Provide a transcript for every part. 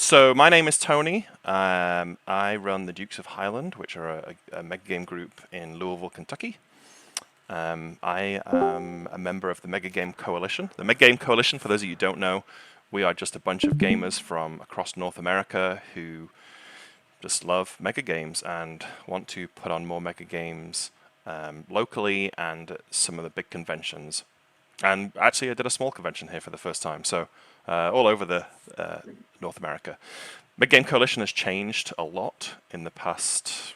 So my name is Tony. I run the Dukes of Highland, which are a Megagame group in Louisville, Kentucky. I am a member of the Megagame Coalition. The Megagame Coalition, for those of you who don't know, we are just a bunch of gamers from across North America who just love mega games and want to put on more mega games locally and at some of the big conventions. And actually, I did a small convention here for the first time, so all over the North America. Big Game Coalition has changed a lot in the past,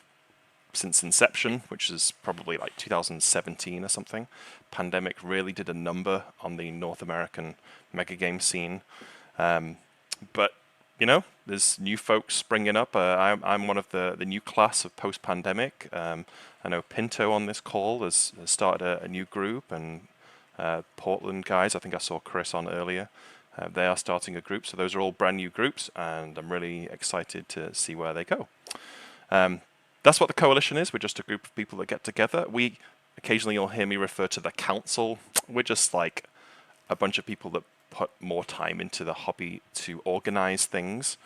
since inception, which is probably like 2017 or something. Pandemic really did a number on the North American mega game scene. But there's new folks springing up. I'm one of the new class of post-pandemic. I know Pinto on this call has started a new group, and Portland guys, I think I saw Chris on earlier. They are starting a group, so those are all brand new groups, and I'm really excited to see where they go. That's what the coalition is. We're just a group of people that get together. Occasionally you'll hear me refer to the council. We're just like a bunch of people that put more time into the hobby to organize things.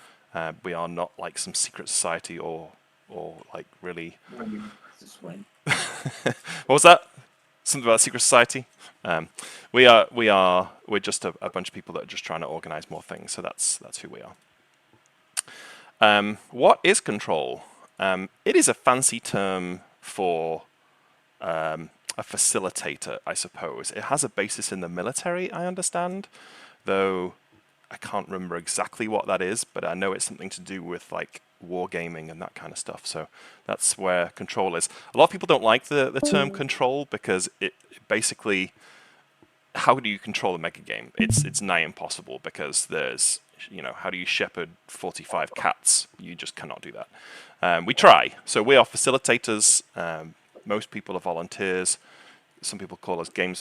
We are not like some secret society or like really. What was that? Something about secret society? We're just a bunch of people that are just trying to organize more things. So that's who we are. What is control? It is a fancy term for a facilitator, I suppose. It has a basis in the military, I understand, though I can't remember exactly what that is, but I know it's something to do with like wargaming and that kind of stuff. So that's where control is. A lot of people don't like the term control because it basically, how do you control a mega game? It's nigh impossible because there's, how do you shepherd 45 cats? You just cannot do that. We try. So we are facilitators. Most people are volunteers. Some people call us game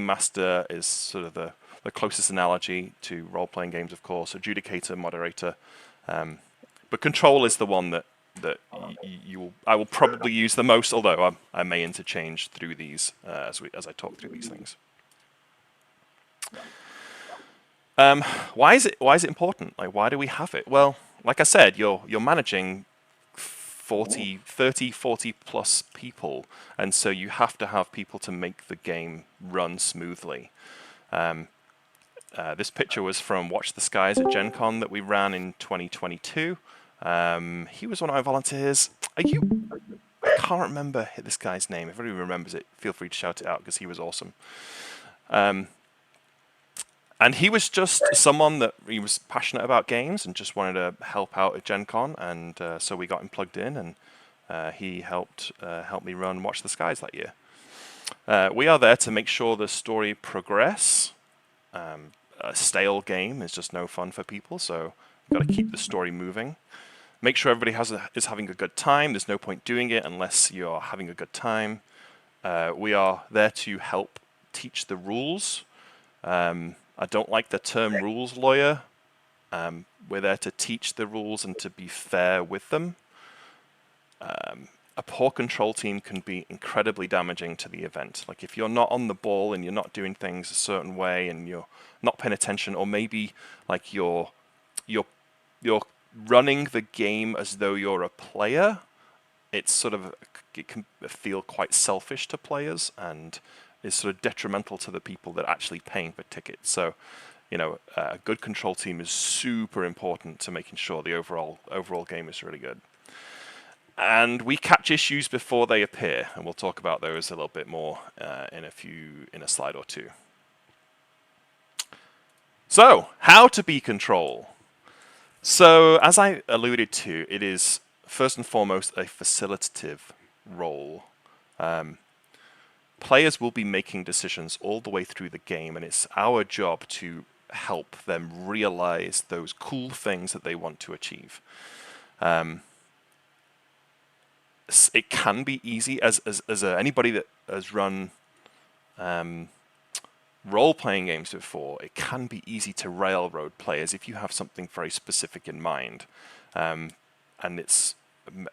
master is sort of the closest analogy to role-playing games, of course. Adjudicator, moderator. But control is the one that I will probably use the most, although I may interchange through these as I talk through these things. Why is it important? Like, why do we have it? Well, like I said, you're managing 30, 40 plus people, and so you have to have people to make the game run smoothly. This picture was from Watch the Skies at Gen Con that we ran in 2022. He was one of my volunteers. I can't remember this guy's name. If anybody remembers it, feel free to shout it out because he was awesome. And he was just someone that he was passionate about games and just wanted to help out at Gen Con, and so we got him plugged in, and he helped me run Watch the Skies that year. We are there to make sure the story progress. A stale game is just no fun for people, so we've got to keep the story moving. Make sure everybody is having a good time. There's no point doing it unless you're having a good time. We are there to help teach the rules. I don't like the term rules lawyer. We're there to teach the rules and to be fair with them. A poor control team can be incredibly damaging to the event. Like if you're not on the ball and you're not doing things a certain way and you're not paying attention, or maybe like you're running the game as though you're a player, it can feel quite selfish to players and is sort of detrimental to the people that are actually paying for tickets. So, a good control team is super important to making sure the overall game is really good. And we catch issues before they appear, and we'll talk about those a little bit more in a slide or two. So, how to be control? So, as I alluded to, it is first and foremost a facilitative role. Players will be making decisions all the way through the game, and it's our job to help them realize those cool things that they want to achieve. It can be easy, as anybody that has run role-playing games before, it can be easy to railroad players if you have something very specific in mind. And it's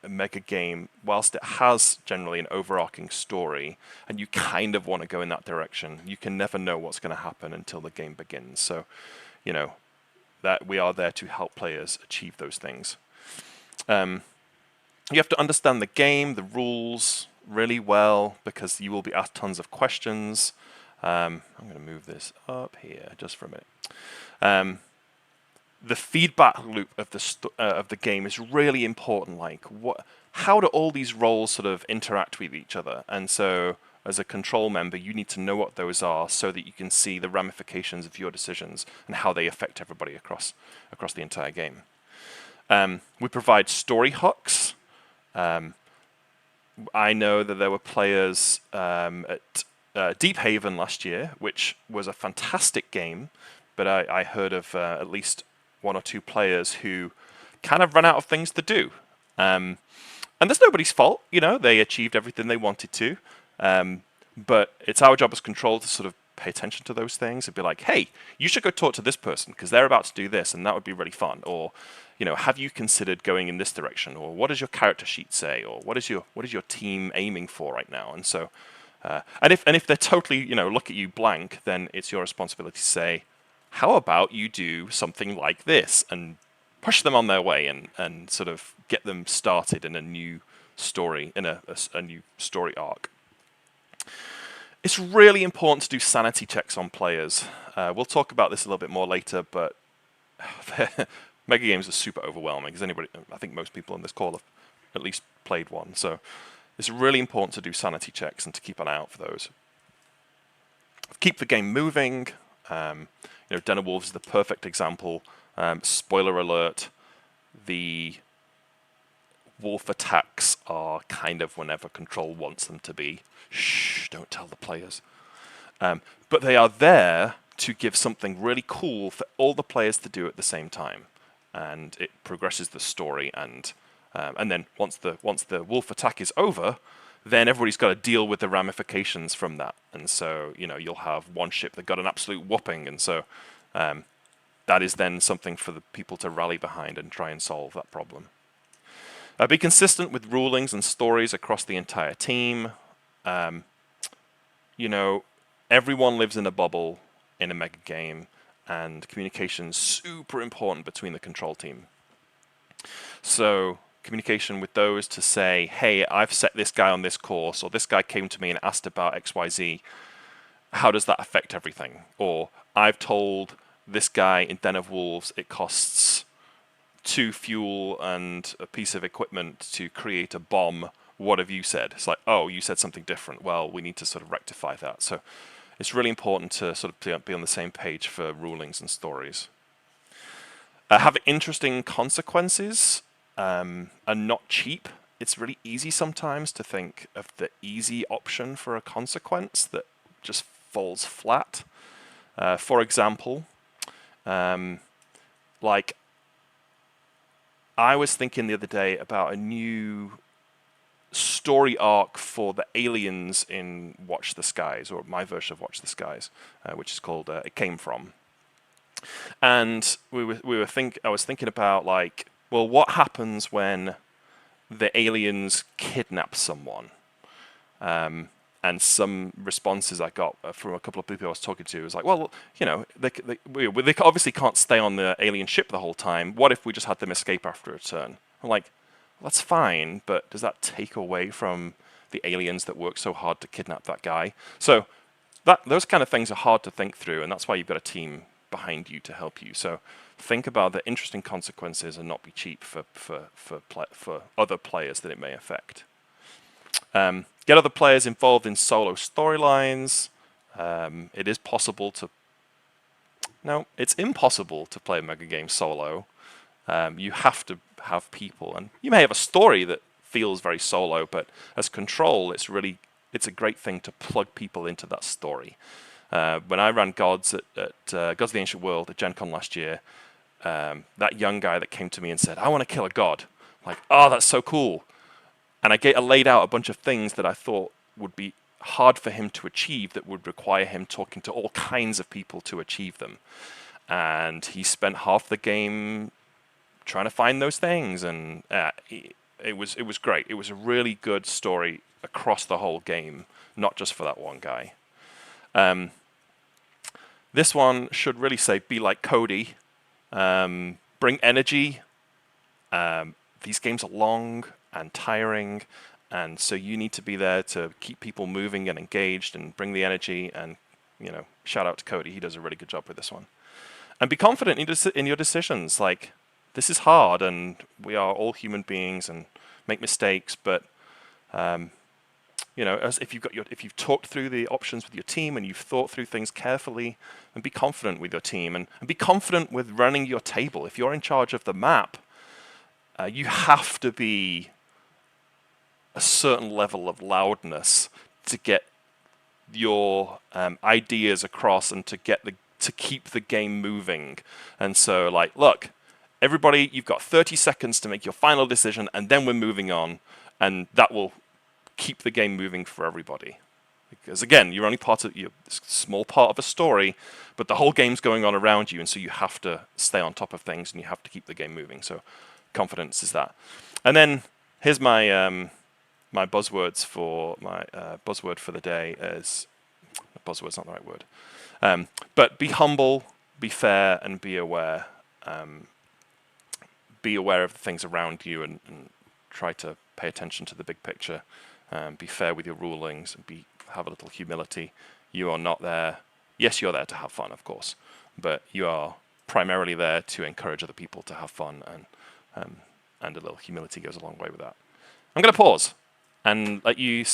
a mega game, whilst it has generally an overarching story, and you kind of want to go in that direction, you can never know what's going to happen until the game begins. So, that we are there to help players achieve those things. You have to understand the game, the rules really well, because you will be asked tons of questions. I'm going to move this up here just for a minute. The feedback loop of the game is really important. Like, how do all these roles sort of interact with each other? And so, as a control member, you need to know what those are so that you can see the ramifications of your decisions and how they affect everybody across the entire game. We provide story hooks. I know that there were players at Deep Haven last year, which was a fantastic game, but I heard of at least one or two players who kind of ran out of things to do. And that's nobody's fault, they achieved everything they wanted to. But it's our job as control to sort of pay attention to those things and be like, hey, you should go talk to this person because they're about to do this and that would be really fun. Or, have you considered going in this direction? Or what does your character sheet say? Or what is your team aiming for right now? And so, and if they're totally, look at you blank, then it's your responsibility to say, how about you do something like this, and push them on their way and sort of get them started in a new story, in a new story arc. It's really important to do sanity checks on players. We'll talk about this a little bit more later, but Mega games are super overwhelming. I think most people on this call have at least played one. So it's really important to do sanity checks and to keep an eye out for those. Keep the game moving. Den of Wolves is the perfect example. Spoiler alert, the wolf attacks are kind of whenever control wants them to be. Shh, don't tell the players. But they are there to give something really cool for all the players to do at the same time. And it progresses the story, and then once the wolf attack is over, then everybody's got to deal with the ramifications from that. And so, you'll have one ship that got an absolute whooping, and so that is then something for the people to rally behind and try and solve that problem. Be consistent with rulings and stories across the entire team. Everyone lives in a bubble in a mega game, and communication's super important between the control team. So communication with those to say, hey, I've set this guy on this course, or this guy came to me and asked about XYZ. How does that affect everything? Or I've told this guy in Den of Wolves it costs 2 fuel and a piece of equipment to create a bomb. What have you said? It's like, oh, you said something different. Well, we need to sort of rectify that. So it's really important to sort of be on the same page for rulings and stories. Have interesting consequences are not cheap. It's really easy sometimes to think of the easy option for a consequence that just falls flat. For example, like I was thinking the other day about a new story arc for the aliens in Watch the Skies, or my version of Watch the Skies, which is called It Came From. And I was thinking about what happens when the aliens kidnap someone? And some responses I got from a couple of people I was talking to was like, well, they obviously can't stay on the alien ship the whole time. What if we just had them escape after a turn? I'm like, well, that's fine, but does that take away from the aliens that work so hard to kidnap that guy? So those kind of things are hard to think through, and that's why you've got a team behind you to help you. So think about the interesting consequences and not be cheap for other players that it may affect. Get other players involved in solo storylines. It is possible to... No, it's impossible to play a mega game solo. You have to have people, and you may have a story that feels very solo, but as control, it's a great thing to plug people into that story. When I ran Gods at Gods of the Ancient World at Gen Con last year, that young guy that came to me and said, I want to kill a god. I'm like, oh, that's so cool. And I laid out a bunch of things that I thought would be hard for him to achieve, that would require him talking to all kinds of people to achieve them. And he spent half the game trying to find those things, and it was great. It was a really good story across the whole game, not just for that one guy. This one should really say, be like Cody. bring energy. These games are long and tiring, and so you need to be there to keep people moving and engaged and bring the energy. And shout out to Cody; he does a really good job with this one. And be confident in your decisions. Like, this is hard, and we are all human beings and make mistakes. But as if you've talked through the options with your team and you've thought through things carefully, and be confident with your team and be confident with running your table. If you're in charge of the map, you have to be a certain level of loudness to get your ideas across and to keep the game moving. And so, like, look, everybody, you've got 30 seconds to make your final decision, and then we're moving on, and that will keep the game moving for everybody. Because again, you're only you're a small part of a story, but the whole game's going on around you, and so you have to stay on top of things, and you have to keep the game moving. So confidence is that. And then here's my my buzzwords for my buzzword for the day is buzzword's not the right word, but be humble, be fair, and be aware. Be aware of the things around you, and try to pay attention to the big picture. Be fair with your rulings, and have a little humility. You are not there. Yes, you're there to have fun, of course, but you are primarily there to encourage other people to have fun, and a little humility goes a long way with that. I'm going to pause and let you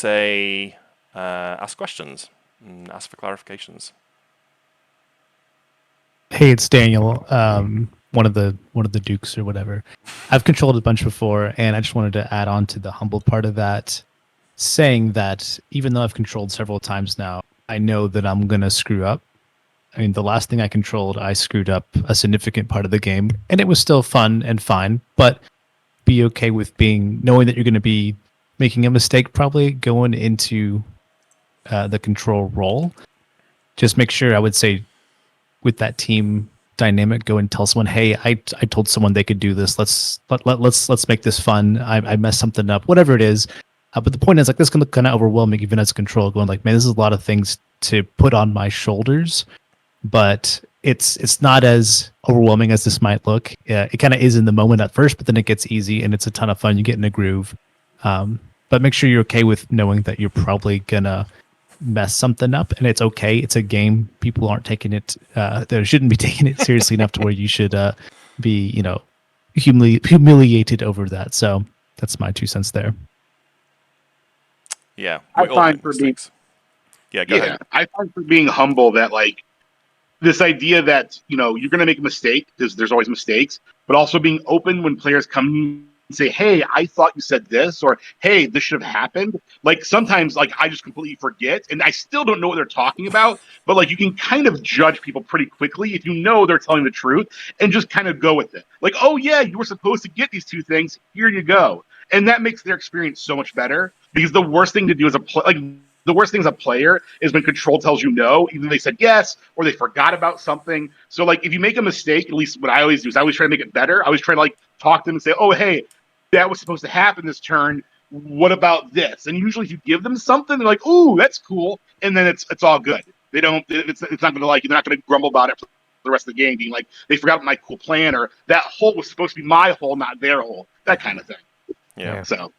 ask questions and ask for clarifications. Hey, it's Daniel, one of the Dukes or whatever. I've controlled a bunch before, and I just wanted to add on to the humble part of that, saying that even though I've controlled several times now, I know that I'm gonna screw up. I mean, the last thing I controlled, I screwed up a significant part of the game, and it was still fun and fine. But be okay with knowing that you're going to be making a mistake, probably going into the control role. Just make sure, I would say, with that team dynamic, go and tell someone, "Hey, I told someone they could do this. Let's make this fun. I messed something up, whatever it is." But the point is, like, this can look kind of overwhelming, even as control. Going like, "Man, this is a lot of things to put on my shoulders," but it's not as overwhelming as this might look. It kind of is in the moment at first, but then it gets easy and it's a ton of fun. You get in a groove. But make sure you're okay with knowing that you're probably gonna mess something up, and it's okay. It's a game. People aren't taking it. They shouldn't be taking it seriously enough to where you should be, humiliated over that. So that's my 2 cents there. Yeah, I find for being go ahead. I find for being humble that, like, this idea that you're going to make a mistake, because there's always mistakes, but also being open when players come and say, "Hey, I thought you said this," or "Hey, this should have happened." Like, sometimes, like, I just completely forget, and I still don't know what they're talking about. But, like, you can kind of judge people pretty quickly if you know they're telling the truth, and just kind of go with it. Like, "Oh yeah, you were supposed to get these 2 things. Here you go," and that makes their experience so much better. Because the worst thing to do as the worst thing as a player is when control tells you no, either they said yes or they forgot about something. So, like, if you make a mistake, at least what I always do is I always try to make it better. I always try to, like, talk to them and say, "Oh, hey, that was supposed to happen this turn. What about this?" And usually if you give them something, they're like, "Ooh, that's cool." And then it's all good. They don't, it's not going to, like, they're not going to grumble about it for the rest of the game, being like, they forgot my cool plan, or that hole was supposed to be my hole, not their hole, that kind of thing. Yeah. So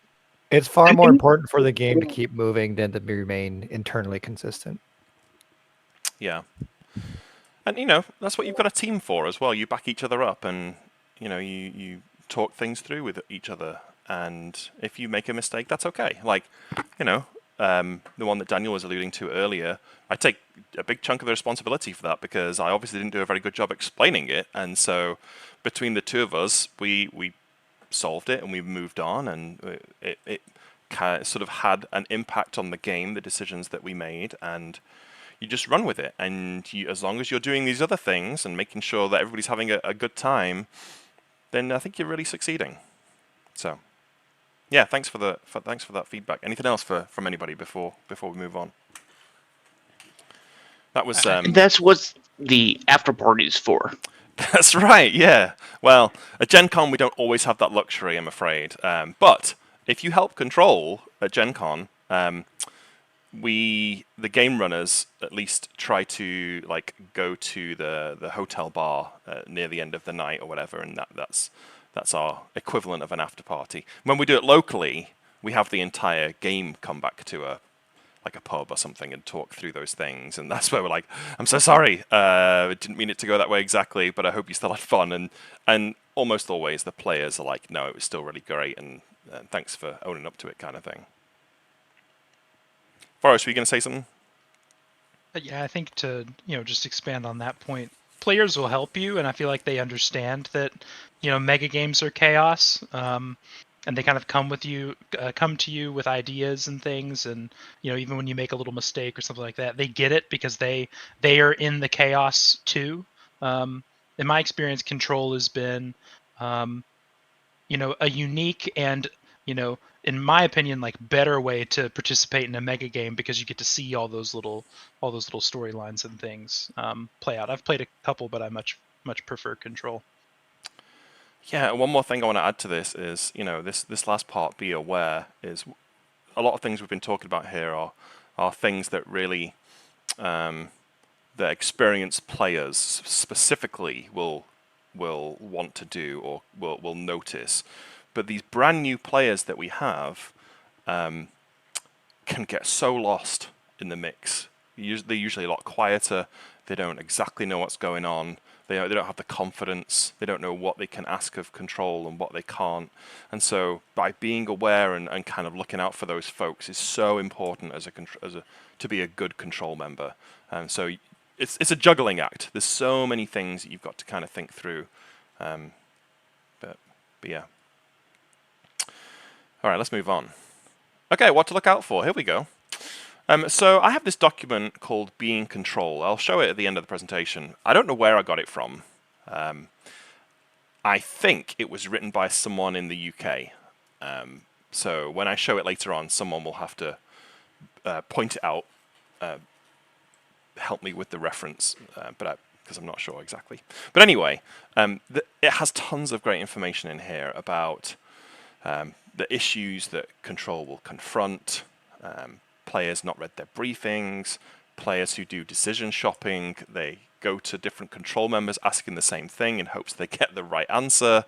it's far more important for the game to keep moving than to remain internally consistent. Yeah. And, that's what you've got a team for as well. You back each other up, and, you talk things through with each other. And if you make a mistake, that's okay. Like, the one that Daniel was alluding to earlier, I take a big chunk of the responsibility for that, because I obviously didn't do a very good job explaining it. And so between the two of us, we solved it and we moved on, and it sort of had an impact on the game, the decisions that we made, and you just run with it. And as long as you're doing these other things and making sure that everybody's having a good time, then I think you're really succeeding. So, yeah, thanks for that feedback. Anything else from anybody before we move on? That was that's what the after party is for. That's right, yeah. Well, at Gen Con, we don't always have that luxury, I'm afraid. But if you help control at Gen Con, the game runners at least try to like go to the hotel bar near the end of the night or whatever, and that's our equivalent of an after party. When we do it locally, we have the entire game come back to a pub or something and talk through those things, and that's where we're like, I'm so sorry, I didn't mean it to go that way exactly, but I hope you still had fun. And almost always the players are like, no, it was still really great, and thanks for owning up to it, kind of thing. Forrest, were you going to say something? Yeah, I think to just expand on that point, players will help you, and I feel like they understand that mega games are chaos, and they kind of come to you with ideas and things, and even when you make a little mistake or something like that, they get it because they are in the chaos too. In my experience, Control has been a unique and in my opinion, like better way to participate in a mega game, because you get to see all those little storylines and things play out. I've played a couple, but I much prefer Control. Yeah, one more thing I want to add to this is, this last part, be aware, is a lot of things we've been talking about here are things that really the experienced players specifically will want to do or will notice. But these brand new players that we have can get so lost in the mix. They're usually a lot quieter. They don't exactly know what's going on. They don't have the confidence. They don't know what they can ask of Control and what they can't. And so by being aware and kind of looking out for those folks is so important to be a good Control member. And so it's a juggling act. There's so many things that you've got to kind of think through. But yeah. All right, let's move on. Okay, what to look out for. Here we go. So I have this document called Being Control. I'll show it at the end of the presentation. I don't know where I got it from. I think it was written by someone in the UK. So when I show it later on, someone will have to point it out, help me with the reference, because I'm not sure exactly. But anyway, it has tons of great information in here about the issues that Control will confront, players not read their briefings, players who do decision shopping, they go to different Control members asking the same thing in hopes they get the right answer.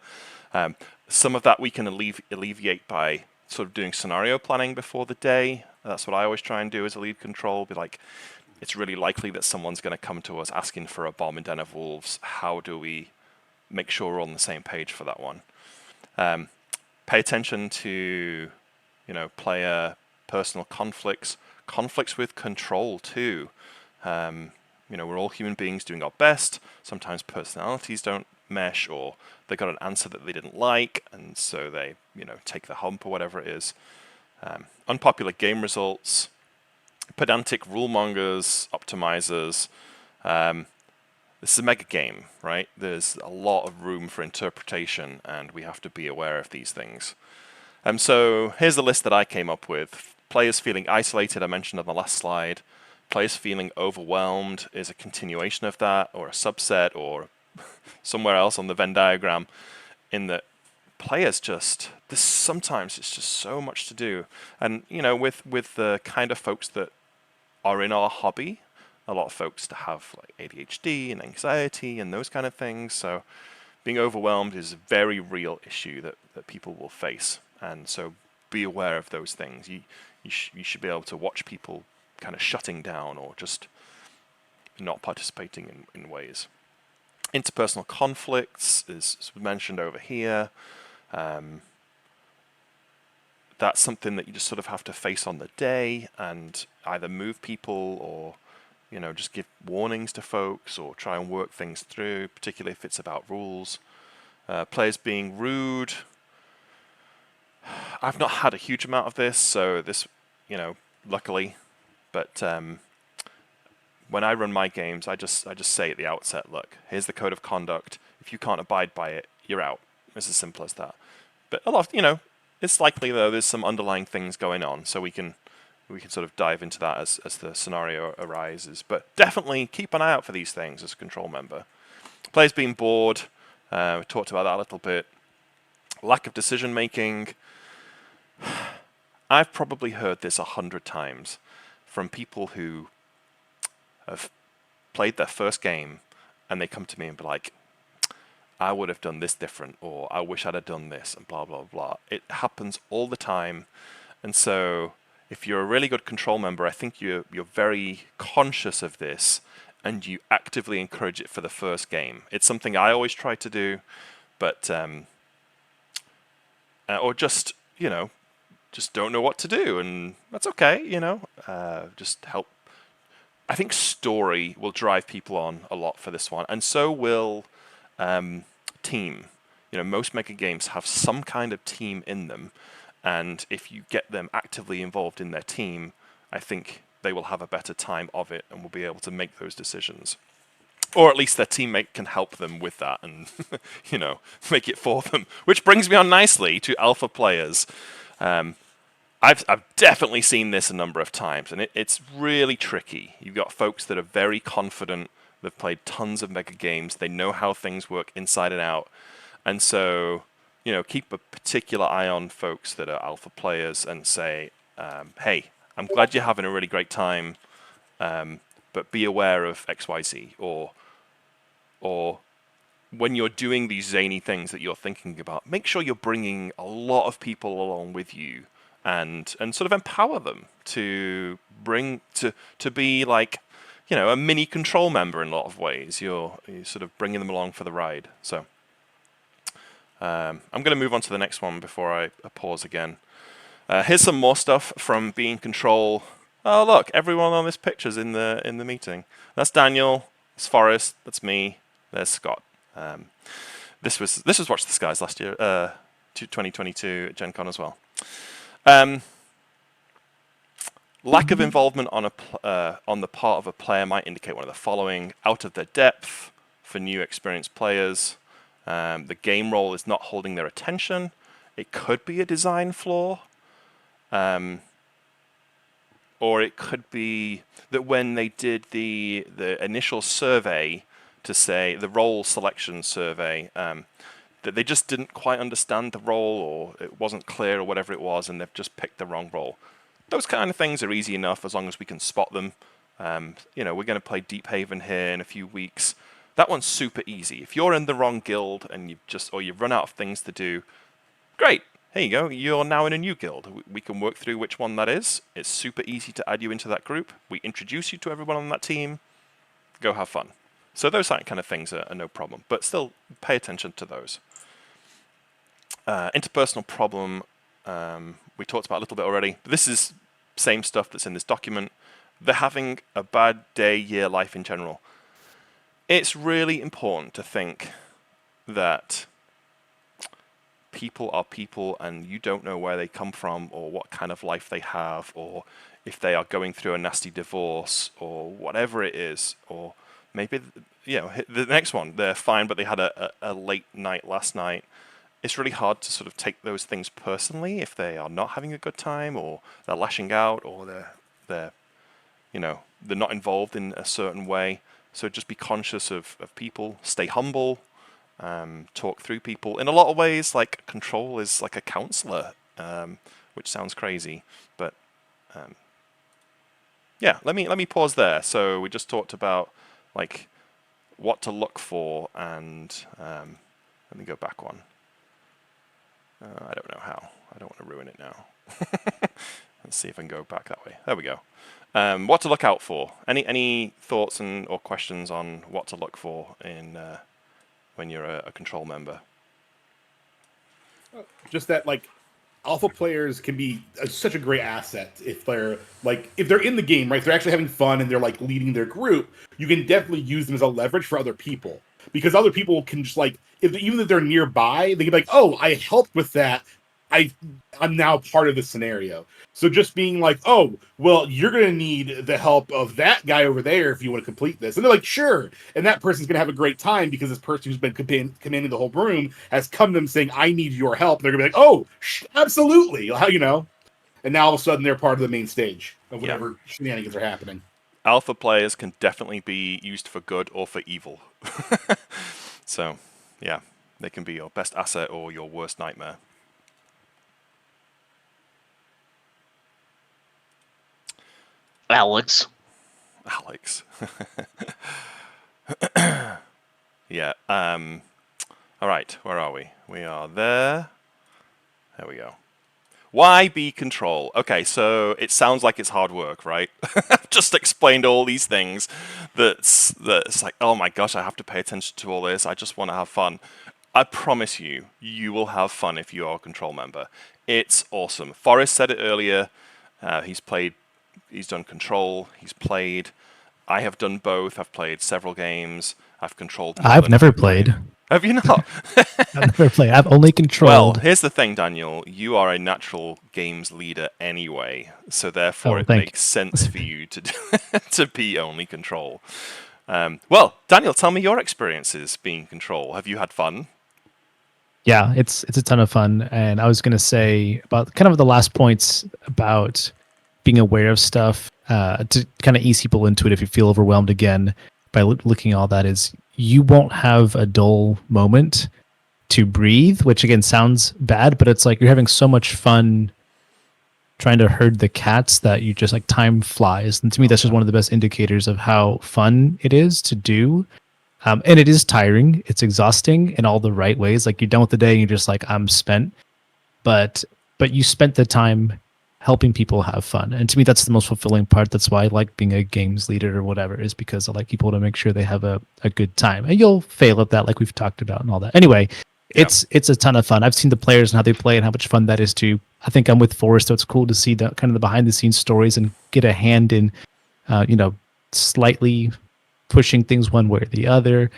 Some of that we can alleviate by sort of doing scenario planning before the day. That's what I always try and do as a lead Control, be like, it's really likely that someone's going to come to us asking for a bomb in Den of Wolves. How do we make sure we're on the same page for that one? Pay attention to, player personal conflicts with Control too. We're all human beings doing our best. Sometimes personalities don't mesh, or they got an answer that they didn't like, and so they, take the hump or whatever it is. Unpopular game results, pedantic rule mongers, optimizers. This is a mega game, right? There's a lot of room for interpretation, and we have to be aware of these things. So here's the list that I came up with. Players feeling isolated, I mentioned on the last slide. Players feeling overwhelmed is a continuation of that, or a subset, or somewhere else on the Venn diagram, in that players sometimes it's just so much to do. And, with the kind of folks that are in our hobby, a lot of folks to have like ADHD and anxiety and those kind of things. So being overwhelmed is a very real issue that people will face. And so be aware of those things. You should be able to watch people kind of shutting down or just not participating in ways. Interpersonal conflicts is mentioned over here. That's something that you just sort of have to face on the day and either move people or just give warnings to folks or try and work things through, particularly if it's about rules. Players being rude. I've not had a huge amount of this, so this, luckily. But when I run my games, I just say at the outset, look, here's the code of conduct. If you can't abide by it, you're out. It's as simple as that. But a lot of, it's likely though there's some underlying things going on, so we can sort of dive into that as the scenario arises. But definitely keep an eye out for these things as a Control member. Players being bored, we talked about that a little bit. Lack of decision making. I've probably heard this 100 times from people who have played their first game and they come to me and be like, I would have done this different, or I wish I'd have done this, and blah, blah, blah. It happens all the time. And so if you're a really good control member, I think you're very conscious of this, and you actively encourage it for the first game. It's something I always try to do, but or just just don't know what to do, and that's okay. Just help. I think story will drive people on a lot for this one, and so will team. Most mega games have some kind of team in them, and if you get them actively involved in their team, I think they will have a better time of it and will be able to make those decisions. Or at least their teammate can help them with that and, make it for them. Which brings me on nicely to alpha players. I've definitely seen this a number of times, and it's really tricky. You've got folks that are very confident. They've played tons of mega games. They know how things work inside and out. And so, keep a particular eye on folks that are alpha players and say, hey, I'm glad you're having a really great time, but be aware of XYZ. Or when you're doing these zany things that you're thinking about, make sure you're bringing a lot of people along with you and sort of empower them to be like, a mini control member in a lot of ways. You're sort of bringing them along for the ride. So I'm going to move on to the next one before I pause again. Here's some more stuff from Being Control. Oh, look, everyone on this picture's in the meeting. That's Daniel. That's Forrest. That's me. There's Scott. This was Watch the Skies last year, 2022 at Gen Con as well. Lack of involvement on the part of a player might indicate one of the following: out of their depth for new experienced players. The game role is not holding their attention. It could be a design flaw. Or it could be that when they did the initial survey to say the role selection survey, that they just didn't quite understand the role, or it wasn't clear, or whatever it was, and they've just picked the wrong role. Those kind of things are easy enough as long as we can spot them. We're going to play Deep Haven here in a few weeks. That one's super easy. If you're in the wrong guild and you've run out of things to do, great. Here you go. You're now in a new guild. We can work through which one that is. It's super easy to add you into that group. We introduce you to everyone on that team. Go have fun. So those kind of things are no problem. But still, pay attention to those. Interpersonal problem, we talked about a little bit already. But this is same stuff that's in this document. They're having a bad day, year, life in general. It's really important to think that people are people, and you don't know where they come from or what kind of life they have, or if they are going through a nasty divorce or whatever it is, or maybe the next one, they're fine but they had a late night last night. It's really hard to sort of take those things personally if they are not having a good time, or they're lashing out, or they're not involved in a certain way. So just be conscious of people, stay humble, talk through people. In a lot of ways, like Control is like a counselor, which sounds crazy, but let me pause there. So we just talked about like what to look for, and let me go back one. I don't know how. I don't want to ruin it now. Let's see if I can go back that way. There we go. What to look out for? Any thoughts or questions on what to look for in when you're a Control member? Just that, like, alpha players can be such a great asset if they're in the game, right? They're actually having fun and they're like leading their group. You can definitely use them as a leverage for other people, because other people can just even if they're nearby, they can be like, oh, I helped with that. I'm now part of the scenario. So just being like, oh, well, you're going to need the help of that guy over there if you want to complete this. And they're like, sure. And that person's going to have a great time because this person who's been commanding the whole room has come to them saying, I need your help. They're going to be like, oh, absolutely. And now all of a sudden they're part of the main stage of whatever shenanigans are happening. Alpha players can definitely be used for good or for evil. So, yeah, they can be your best asset or your worst nightmare. Alex. Alex. Yeah. All right. Where are we? We are there. There we go. Why be control? Okay, so it sounds like it's hard work, right? I've just explained all these things. That's like, oh my gosh, I have to pay attention to all this. I just want to have fun. I promise you, you will have fun if you are a control member. It's awesome. Forrest said it earlier. He's done control. He's played. I have done both. I've played several games. I've controlled more I've than never I've played. Have you not? I've never played. I've only Well, controlled. here's the thing, Daniel. You are a natural games leader anyway, so therefore Oh, it thank makes sense for you to to be only control. Well, Daniel, tell me your experiences being control. Have you had fun? Yeah, it's a ton of fun. And I was gonna say about kind of the last points about being aware of stuff to kind of ease people into it if you feel overwhelmed again by looking at all that is you won't have a dull moment to breathe, which again sounds bad, but it's like you're having so much fun trying to herd the cats that you just like time flies. And to me, that's just one of the best indicators of how fun it is to do. And it is tiring. It's exhausting in all the right ways. Like you're done with the day and you're just like, I'm spent. But you spent the time helping people have fun. And to me, that's the most fulfilling part. That's why I like being a games leader or whatever, is because I like people to make sure they have a good time. And you'll fail at that, like we've talked about and all that. Anyway, Yeah. it's a ton of fun. I've seen the players and how they play and how much fun that is too. I think I'm with Forrest, so it's cool to see the kind of the behind the scenes stories and get a hand in, slightly pushing things one way or the other,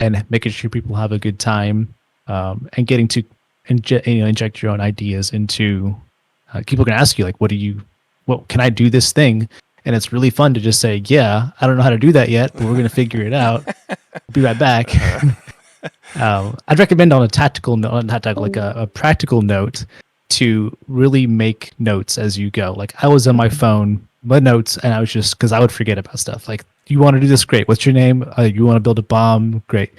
and making sure people have a good time, and getting to inject your own ideas into. People can ask you like, what can I do this thing? And it's really fun to just say, yeah, I don't know how to do that yet, but we're going to figure it out. I'll be right back. I'd recommend on a tactical note, not tactical, like a practical note, to really make notes as you go. Like I was on my phone, my notes, and I was just, because I would forget about stuff. Like, you want to do this? Great. What's your name? You want to build a bomb? Great.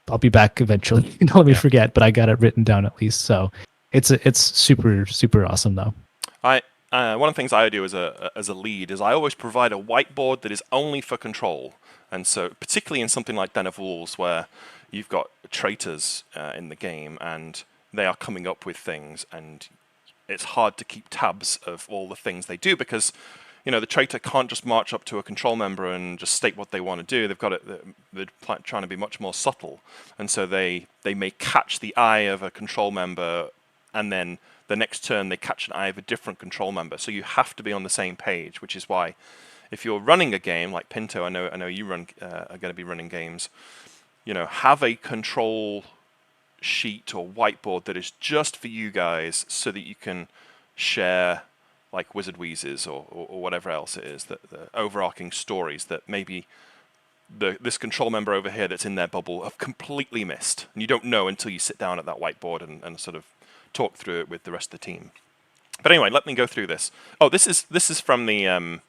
I'll be back eventually. Don't let me Yeah. forget, but I got it written down at least. So it's super, super awesome though. One of the things I do as a lead is I always provide a whiteboard that is only for control, and so particularly in something like Den of Wolves where you've got traitors in the game and they are coming up with things, and it's hard to keep tabs of all the things they do because the traitor can't just march up to a control member and just state what they want to do. They've got it. They're trying to be much more subtle, and so they may catch the eye of a control member, and then the next turn they catch an eye of a different control member. So you have to be on the same page, which is why if you're running a game like Pinto, I know you are going to be running games. Have a control sheet or whiteboard that is just for you guys, so that you can share like Wizard Wheezes or whatever else it is, the overarching stories that maybe this control member over here that's in their bubble have completely missed, and you don't know until you sit down at that whiteboard and sort of talk through it with the rest of the team. But anyway, let me go through this. Oh, this is from the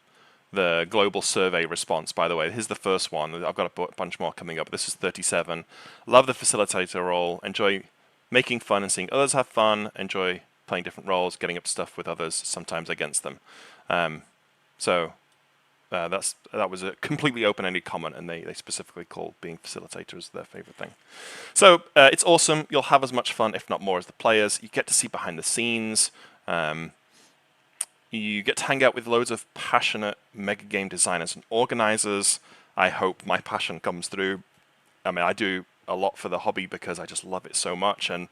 global survey response, by the way. Here's the first one. I've got a bunch more coming up. This is 37. Love the facilitator role. Enjoy making fun and seeing others have fun. Enjoy playing different roles, getting up to stuff with others, sometimes against them. That was a completely open-ended comment, and they specifically called being facilitators their favorite thing. So it's awesome. You'll have as much fun, if not more, as the players. You get to see behind the scenes. You get to hang out with loads of passionate mega game designers and organizers. I hope my passion comes through. I mean, I do a lot for the hobby because I just love it so much, and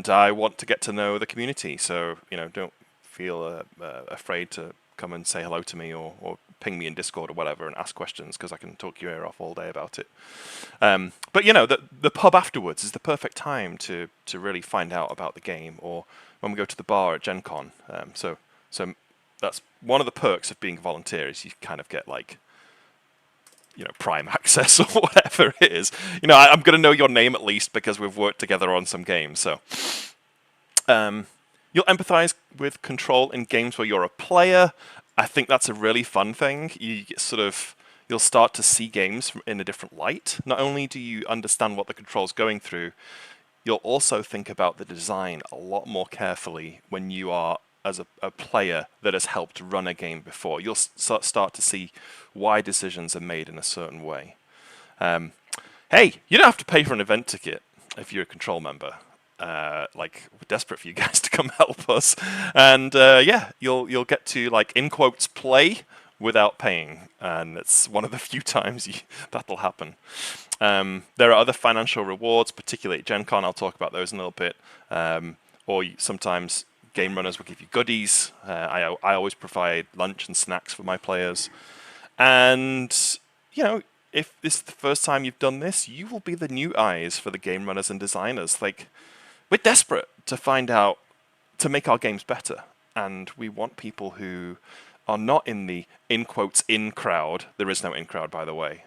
I want to get to know the community. So don't feel afraid to come and say hello to me or ping me in Discord or whatever and ask questions, because I can talk your ear off all day about it. But the pub afterwards is the perfect time to really find out about the game, or when we go to the bar at Gen Con. So that's one of the perks of being a volunteer, is you kind of get like prime access or whatever it is. I'm going to know your name at least because we've worked together on some games. So you'll empathize with control in games where you're a player. I think that's a really fun thing. You'll start to see games in a different light. Not only do you understand what the control's going through, you'll also think about the design a lot more carefully when you are as a player that has helped run a game before. You'll start to see why decisions are made in a certain way. Hey, you don't have to pay for an event ticket if you're a Control member. Like, we're desperate for you guys to come help us, and yeah, you'll get to, like, in quotes, play without paying, and it's one of the few times that'll happen. There are other financial rewards, particularly at Gen Con. I'll talk about those in a little bit. Or sometimes game runners will give you goodies. I always provide lunch and snacks for my players. And, you know, if this is the first time you've done this, you will be the new eyes for the game runners and designers. Like, we're desperate to find out, to make our games better. And we want people who are not in the, in quotes, in crowd. There is no in crowd, by the way.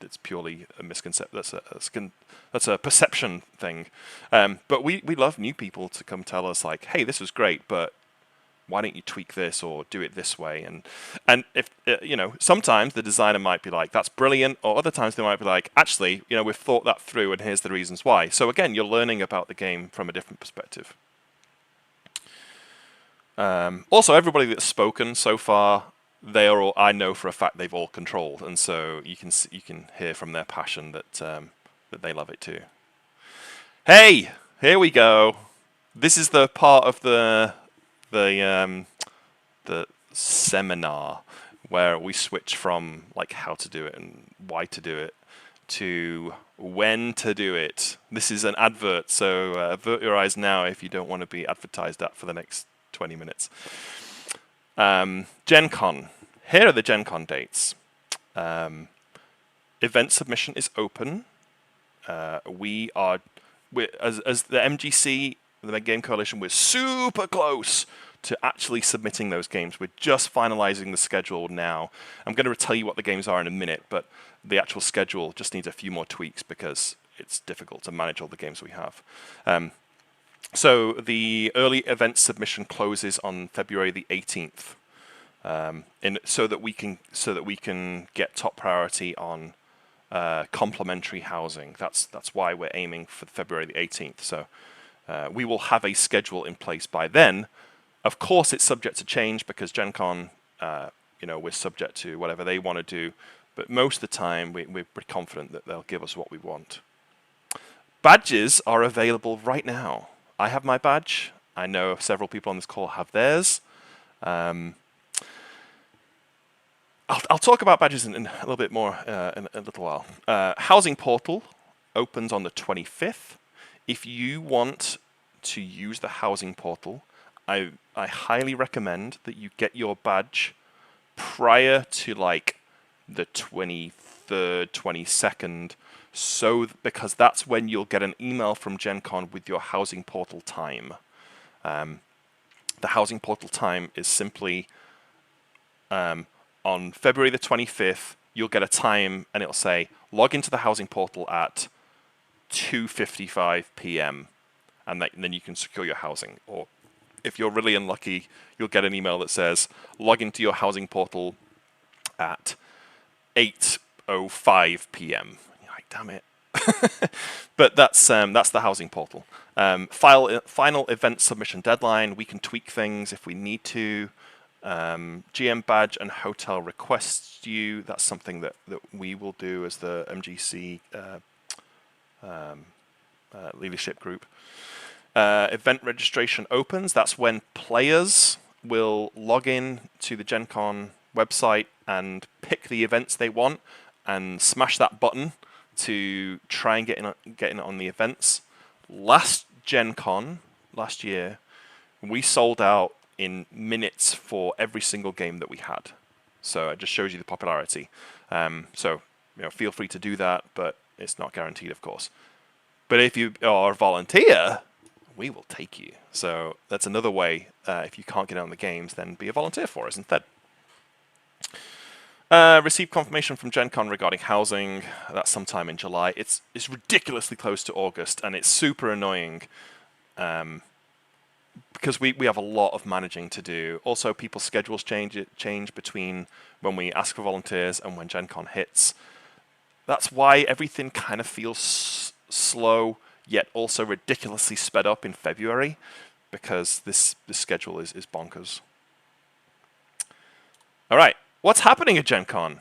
It's purely a misconception. That's a perception thing. But we love new people to come tell us, like, hey, this was great, but why don't you tweak this or do it this way? And if you know, sometimes the designer might be like, that's brilliant, or other times they might be like, actually, you know, we've thought that through, and here's the reasons why. So again, you're learning about the game from a different perspective. Also, everybody that's spoken so far, they are all, I know for a fact they've all controlled, and so you can hear from their passion that that they love it too. Hey, here we go. This is the part of the seminar where we switch from, like, how to do it and why to do it to when to do it. This is an advert, so avert your eyes now if you don't want to be advertised at for the next 20 minutes. Gen Con. Here are the Gen Con dates. Event submission is open. We are, as the MGC, the Mega Game Coalition, we're super close to actually submitting those games. We're just finalizing the schedule now. I'm going to tell you what the games are in a minute, but the actual schedule just needs a few more tweaks because it's difficult to manage all the games we have. So the early event submission closes on February the 18th, so that we can get top priority on complementary housing. That's why we're aiming for February the 18th. So we will have a schedule in place by then. Of course, it's subject to change because Gen Con, you know, we're subject to whatever they want to do. But most of the time, we're pretty confident that they'll give us what we want. Badges are available right now. I have my badge. I know several people on this call have theirs. I'll talk about badges in a little bit more in a little while. Housing portal opens on the 25th. If you want to use the housing portal, I highly recommend that you get your badge prior to, like, the 23rd, 22nd, because that's when you'll get an email from Gen Con with your housing portal time. The housing portal time is simply on February the 25th, you'll get a time and it'll say, log into the housing portal at 2:55 p.m. and then you can secure your housing. Or if you're really unlucky, you'll get an email that says, log into your housing portal at 8:05 p.m. You're like, damn it. But that's the housing portal. Final event submission deadline. We can tweak things if we need to. GM badge and hotel requests you. That's something that we will do as the MGC leadership group. Event registration opens. That's when players will log in to the Gen Con website and pick the events they want and smash that button to try and get in on the events. Last Gen Con, last year, we sold out in minutes for every single game that we had. So it just shows you the popularity. So, you know, feel free to do that, but it's not guaranteed, of course. But if you are a volunteer, we will take you. So that's another way, if you can't get on the games, then be a volunteer for us instead. Received confirmation from Gen Con regarding housing. That's sometime in July. It's ridiculously close to August, and it's super annoying because we have a lot of managing to do. Also, people's schedules change between when we ask for volunteers and when Gen Con hits. That's why everything kind of feels slow, yet also ridiculously sped up in February, because this schedule is bonkers. All right, what's happening at Gen Con?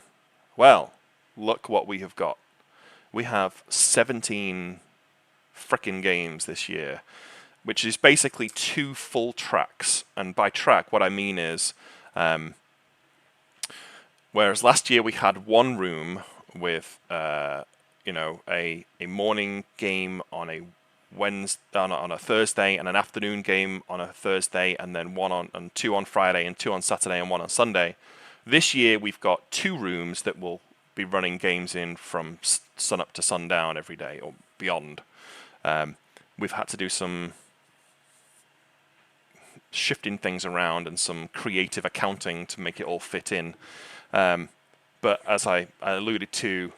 Well, look what we have got. We have 17 frickin' games this year, which is basically 2 full tracks. And by track, what I mean is, whereas last year we had one room with, a morning game on a Wednesday, on a Thursday, and an afternoon game on a Thursday, and then and 2 on Friday, and 2 on Saturday, and 1 on Sunday. This year we've got 2 rooms that will be running games in from sun up to sundown every day or beyond. We've had to do some shifting things around and some creative accounting to make it all fit in. But as I alluded to,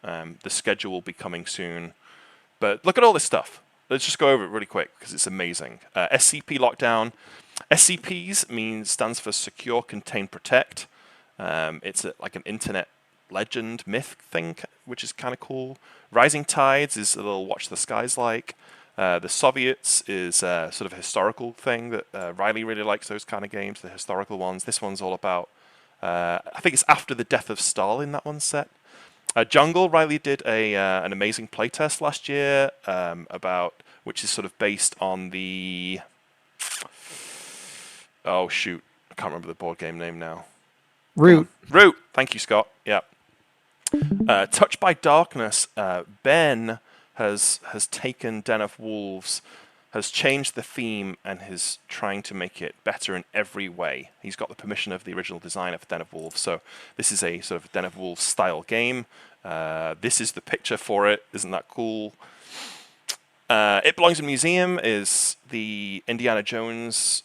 the schedule will be coming soon. But look at all this stuff. Let's just go over it really quick because it's amazing. SCP lockdown. SCPs stands for Secure, Contain, Protect. It's like an internet legend, myth thing, which is kind of cool. Rising Tides is a little watch the skies like. The Soviets is sort of a historical thing that Riley really likes, those kind of games, the historical ones. This one's all about, I think it's after the death of Stalin, that one's set. Jungle, Riley did an amazing playtest last year which is sort of based on the... Oh, shoot. I can't remember the board game name now. Root. Root. Thank you, Scott. Yeah. Touched by Darkness, Ben has taken Den of Wolves, has changed the theme, and is trying to make it better in every way. He's got the permission of the original designer for Den of Wolves, so this is a sort of Den of Wolves style game. This is the picture for it. Isn't that cool? It Belongs in a Museum is the Indiana Jones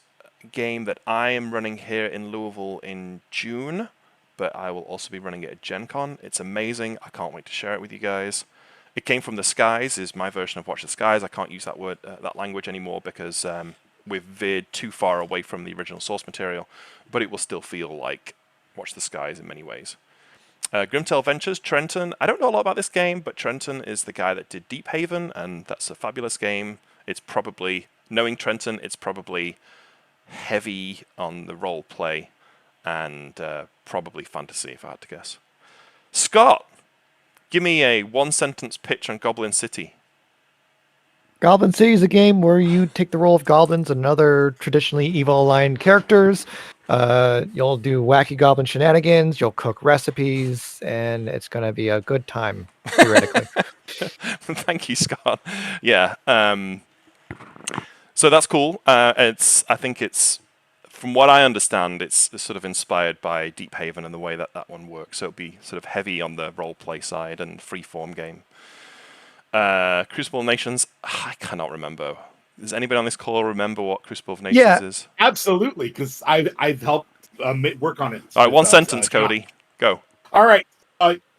game that I am running here in Louisville in June, but I will also be running it at Gen Con. It's amazing. I can't wait to share it with you guys. It Came from the Skies is my version of Watch the Skies. I can't use that language anymore because we've veered too far away from the original source material, but it will still feel like Watch the Skies in many ways. Grimtail Ventures, Trenton. I don't know a lot about this game, but Trenton is the guy that did Deep Haven, and that's a fabulous game. It's probably, knowing Trenton, it's probably heavy on the role play and probably fantasy, if I had to guess. Scott, give me a 1-sentence pitch on Goblin City. Goblin City is a game where you take the role of goblins and other traditionally evil-aligned characters. You'll do wacky goblin shenanigans, you'll cook recipes, and it's going to be a good time, theoretically. Thank you, Scott. Yeah. So that's cool. I think it's, from what I understand, it's sort of inspired by Deep Haven and the way that one works. So it'll be sort of heavy on the role-play side and free-form game. Crucible of Nations, I cannot remember. Does anybody on this call remember what Crucible of Nations is? Absolutely, because I've helped work on it. All right, 1 sentence, Cody. Go. All right.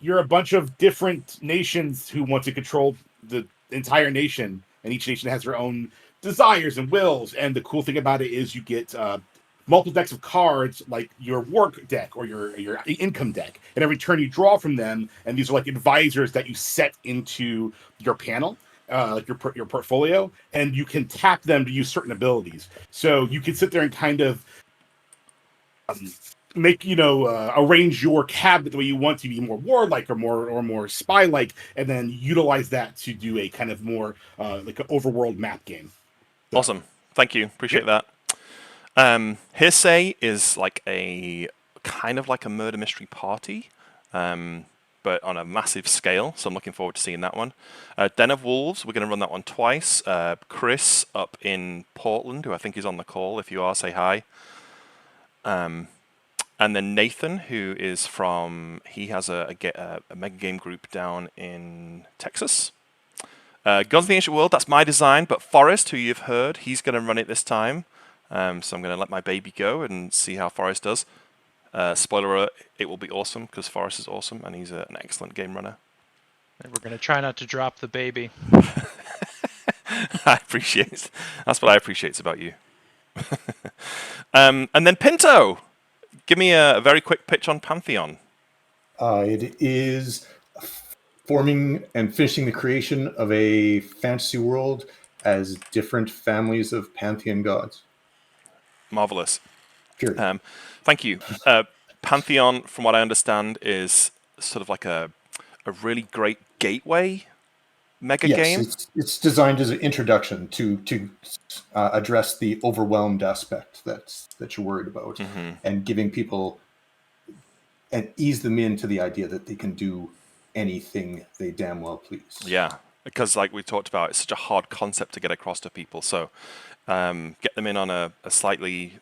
You're a bunch of different nations who want to control the entire nation, and each nation has their own desires and wills. And the cool thing about it is you get multiple decks of cards, like your war deck or your income deck, and every turn you draw from them. And these are like advisors that you set into your panel, like your portfolio, and you can tap them to use certain abilities. So you can sit there and kind of make arrange your cabinet the way you want to be more warlike or more spy-like, and then utilize that to do a kind of more like an overworld map game. So, awesome. Thank you. Appreciate that. Hearsay is like a kind of like a murder mystery party, but on a massive scale. So I'm looking forward to seeing that one. Den of Wolves, we're going to run that one twice. Chris up in Portland, who I think is on the call. If you are, say hi. And then Nathan, who is he has a mega game group down in Texas. Guns of the Ancient World, that's my design, but Forrest, who you've heard, he's going to run it this time. So I'm going to let my baby go and see how Forrest does. Spoiler alert, it will be awesome because Forrest is awesome and he's an excellent game runner. And we're going to try not to drop the baby. That's what I appreciate about you. And then Pinto, give me a very quick pitch on Pantheon. It is forming and finishing the creation of a fantasy world as different families of pantheon gods. Marvelous. Period. Thank you. Pantheon, from what I understand, is sort of like a really great gateway mega Yes, game. it's designed as an introduction to address the overwhelmed aspect that you're worried about, and giving people and ease them into the idea that they can do anything they damn well please. Yeah, because like we talked about, it's such a hard concept to get across to people. So get them in on a slightly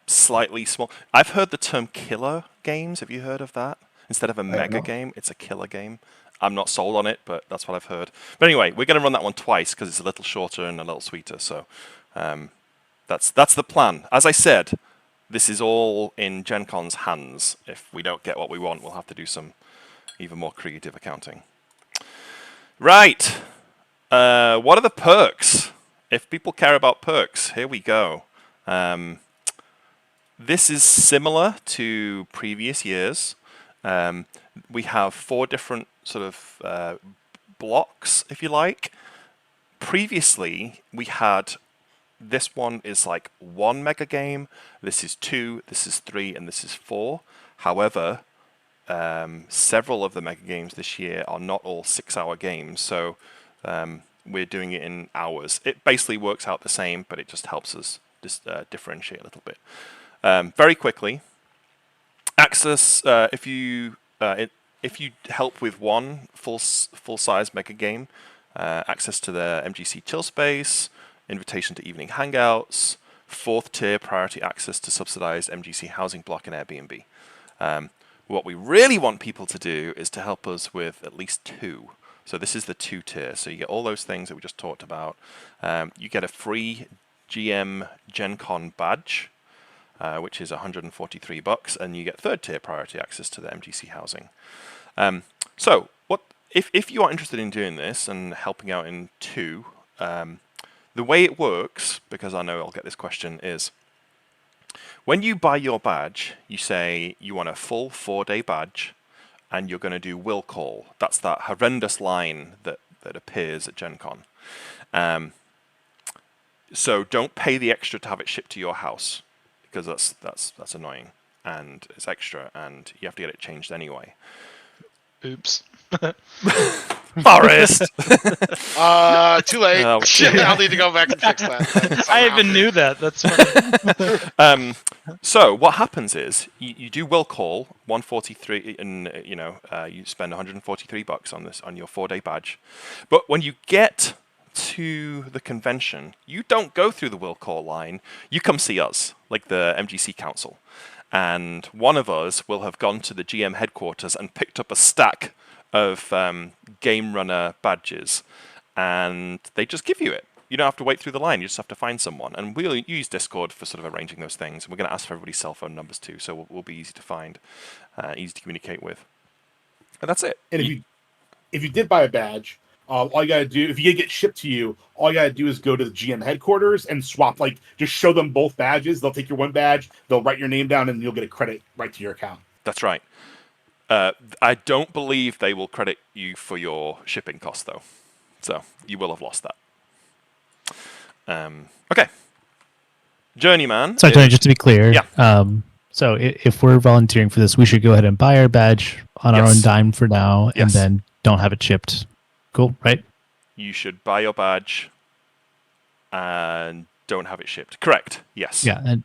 small. I've heard the term killer games. Have you heard of that? Instead of a mega game, it's a killer game. I'm not sold on it, but that's what I've heard. But anyway, we're going to run that one twice because it's a little shorter and a little sweeter. So that's the plan. As I said, this is all in Gen Con's hands. If we don't get what we want, we'll have to do some even more creative accounting. Right. What are the perks? If people care about perks, here we go. This is similar to previous years. We have 4 different sort of blocks, if you like. Previously, we had this one is like 1 mega game, this is 2, this is 3, and this is 4. However, several of the mega games this year are not all 6-hour games, so we're doing it in hours. It basically works out the same, but it just helps us just differentiate a little bit. Very quickly, access if you help with one full-size mega game, access to the MGC chill space, invitation to evening hangouts, 4th tier priority access to subsidized MGC housing block and Airbnb. What we really want people to do is to help us with at least 2. So this is the 2 tier. So you get all those things that we just talked about. You get a free GM Gen Con badge, which is $143, and you get 3rd tier priority access to the MGC housing. So what if you are interested in doing this and helping out in 2, the way it works, because I know I'll get this question, is when you buy your badge, you say you want a full 4-day badge, and you're going to do will call. That's that horrendous line that appears at Gen Con. So don't pay the extra to have it shipped to your house, because that's annoying and it's extra, and you have to get it changed anyway. Oops. Forest. Too late. Oh, I'll need to go back and fix that. I even knew that. That's funny. So what happens is you do will call 143, and you spend $143 on this on your 4-day badge, but when you get to the convention, you don't go through the will call line. You come see us, like the MGC Council, and one of us will have gone to the GM headquarters and picked up a stack of Game Runner badges, and they just give you it. You don't have to wait through the line. You just have to find someone, and we'll use Discord for sort of arranging those things. And we're going to ask for everybody's cell phone numbers too, so we'll be easy to find, easy to communicate with. And that's it. And if you did buy a badge, all you gotta do, if you get shipped to you, all you gotta do is go to the GM headquarters and swap. Like, just show them both badges. They'll take your one badge, they'll write your name down, and you'll get a credit right to your account. That's right. I don't believe they will credit you for your shipping cost, though. So you will have lost that. Okay. Journeyman. Sorry, Tony, just to be clear. Yeah. So if we're volunteering for this, we should go ahead and buy our badge on our own dime for now, and then don't have it shipped. Cool, right? You should buy your badge and don't have it shipped. Correct. Yes. Yeah, and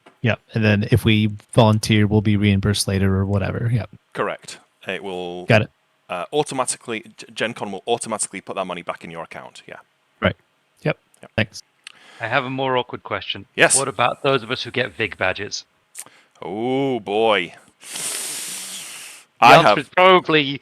then if we volunteer, we'll be reimbursed later or whatever. Yeah. Correct. It will. Got it. Automatically, Gen Con will automatically put that money back in your account. Yeah. Right. Yep. Thanks. I have a more awkward question. Yes. What about those of us who get VIG badges? Oh boy. The answer is probably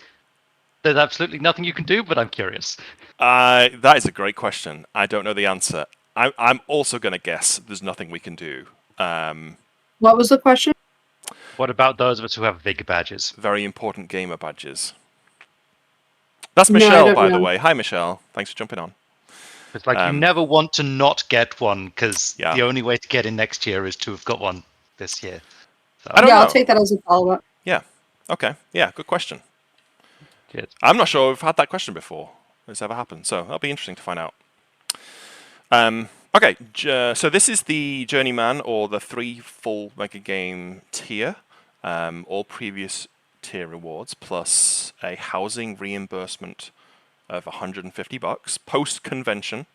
there's absolutely nothing you can do, but I'm curious. That is a great question. I don't know the answer. I'm also going to guess there's nothing we can do. What was the question? What about those of us who have VIG badges? Very important gamer badges. That's Michelle, by the way. Hi, Michelle. Thanks for jumping on. It's like you never want to not get one, because the only way to get in next year is to have got one this year. So. I don't know. I'll take that as a follow-up. Yeah. Okay. Yeah, good question. Cheers. I'm not sure we've had that question before. It's ever happened, so that'll be interesting to find out. Okay, so this is the Journeyman or the 3 full Megagame tier. All previous tier rewards plus a housing reimbursement of $150 post convention.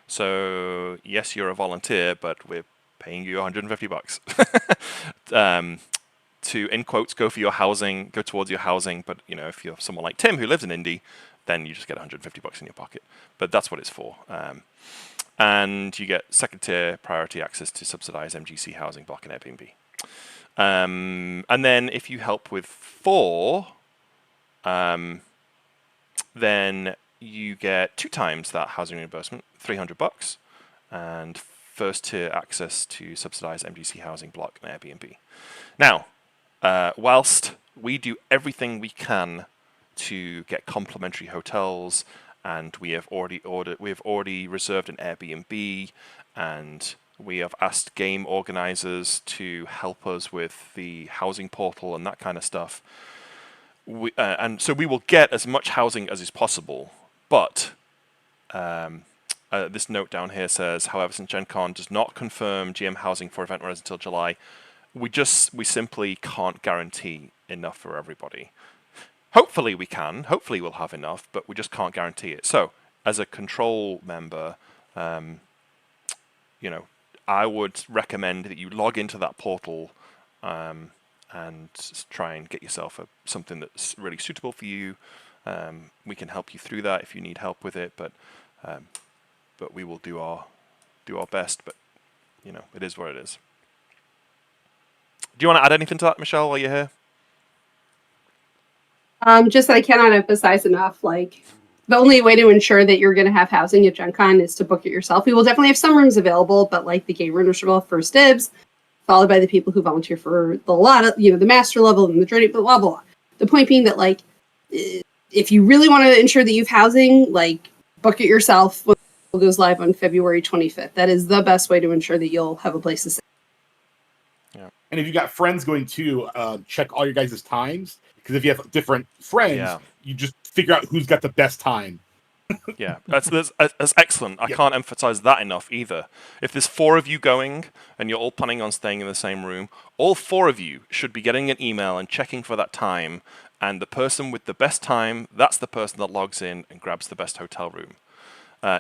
So yes, you're a volunteer, but we're paying you $150 to, in quotes, go towards your housing. But if you're someone like Tim who lives in Indy, then you just get $150 in your pocket. But that's what it's for. And you get second tier priority access to subsidized MGC housing block and Airbnb. And then if you help with 4, then you get 2 times that housing reimbursement, $300, and first tier access to subsidized MGC housing block and Airbnb. Now, whilst we do everything we can to get complimentary hotels, and we have already reserved an Airbnb, and we have asked game organizers to help us with the housing portal and that kind of stuff. And so we will get as much housing as is possible, but this note down here says, however, since Gen Con does not confirm GM housing for event runners until July, we simply can't guarantee enough for everybody. Hopefully we can. Hopefully we'll have enough, but we just can't guarantee it. So, as a control member, I would recommend that you log into that portal and try and get yourself something that's really suitable for you. We can help you through that if you need help with it, but we will do our best. But it is what it is. Do you want to add anything to that, Michelle, while you're here? Just that I cannot emphasize enough, the only way to ensure that you're going to have housing at Gen Con is to book it yourself. We will definitely have some rooms available, but the game runners will have first dibs, followed by the people who volunteer for the master level and the journey, blah, blah, blah. The point being that, if you really want to ensure that you have housing, book it yourself when it goes live on February 25th. That is the best way to ensure that you'll have a place to stay. Yeah. And if you got friends going too, check all your guys' times. Because if you have different friends, you just figure out who's got the best time. Yeah, that's excellent. I can't emphasize that enough either. If there's 4 of you going and you're all planning on staying in the same room, all 4 of you should be getting an email and checking for that time. And the person with the best time, that's the person that logs in and grabs the best hotel room.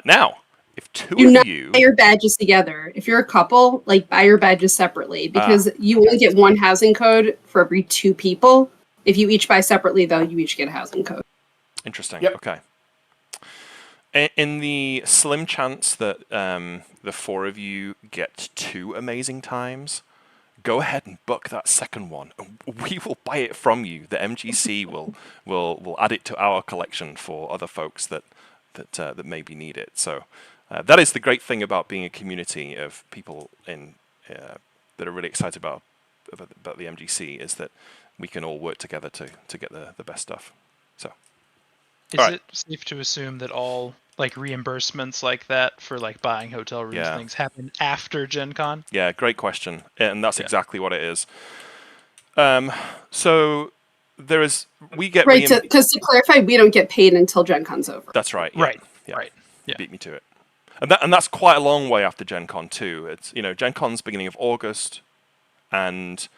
Now, if 2 of you buy your badges together. If you're a couple, buy your badges separately because you only get 1 housing code for every 2 people. If you each buy separately, though, you each get a housing code. Interesting. Yep. Okay. In the slim chance that the 4 of you get 2 amazing times, go ahead and book that second one. We will buy it from you. The MGC will add it to our collection for other folks that maybe need it. So that is the great thing about being a community of people that are really excited about the MGC is that we can all work together to get the best stuff. So, is it safe to assume that all reimbursements like that for buying hotel rooms and things happen after Gen Con? Yeah, great question, and that's exactly what it is. So we get because to clarify, we don't get paid until Gen Con's over. That's right. Yeah. Right. Yeah. Right. Yeah. Beat me to it. And that's quite a long way after Gen Con too. It's Gen Con's beginning of August, and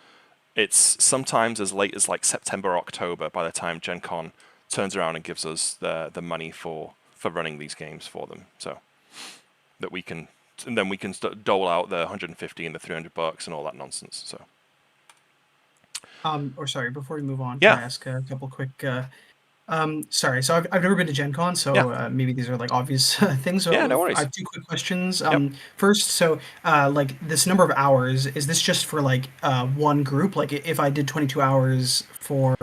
it's sometimes as late as September or October by the time Gen Con turns around and gives us the money for running these games for them, so that we can dole out the $150 and the $300 and all that nonsense. So, sorry, before we move on, can I ask a couple quick? Sorry, so I've never been to Gen Con, so maybe these are obvious things. So no worries. I have 2 quick questions. First, so this number of hours, is this just for one group? If I did 22 hours for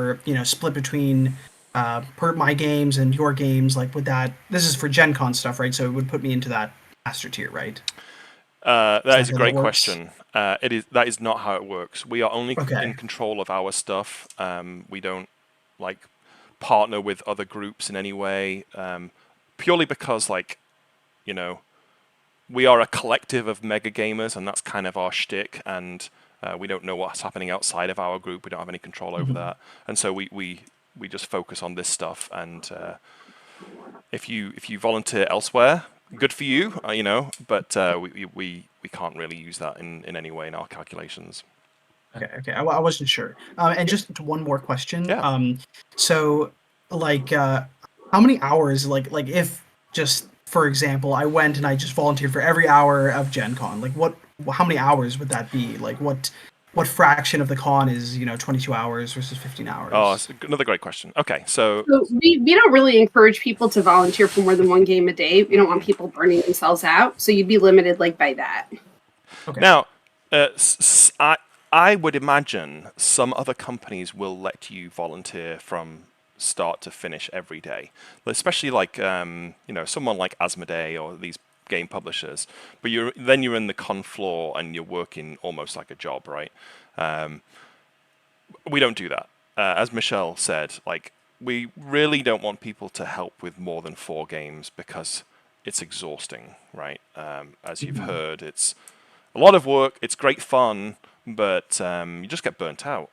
split between my games and your games, would that? This is for Gen Con stuff, right? So it would put me into that master tier, right? That is a great question. That is not how it works. We are only in control of our stuff. We don't partner with other groups in any way, purely because we are a collective of mega gamers, and that's kind of our shtick, and we don't know what's happening outside of our group. We don't have any control over that, and so we just focus on this stuff. And if you volunteer elsewhere, good for you, but we can't really use that in any way in our calculations. Okay. I wasn't sure. And just one more question. Yeah. So, like, how many hours, like if just for example, I went and I just volunteered for every hour of Gen Con, like how many hours would that be? Like what fraction of the con is 22 hours versus 15 hours? Oh, it's another great question. Okay, so we don't really encourage people to volunteer for more than one game a day. We don't want people burning themselves out, so you'd be limited by that. Okay. Now, I would imagine some other companies will let you volunteer from start to finish every day, especially someone like Asmodee or these game publishers. But you're in the con floor and you're working almost like a job, right? We don't do that. As Michelle said, we really don't want people to help with more than 4 games because it's exhausting, right? As you've heard, it's a lot of work. It's great fun, but you just get burnt out.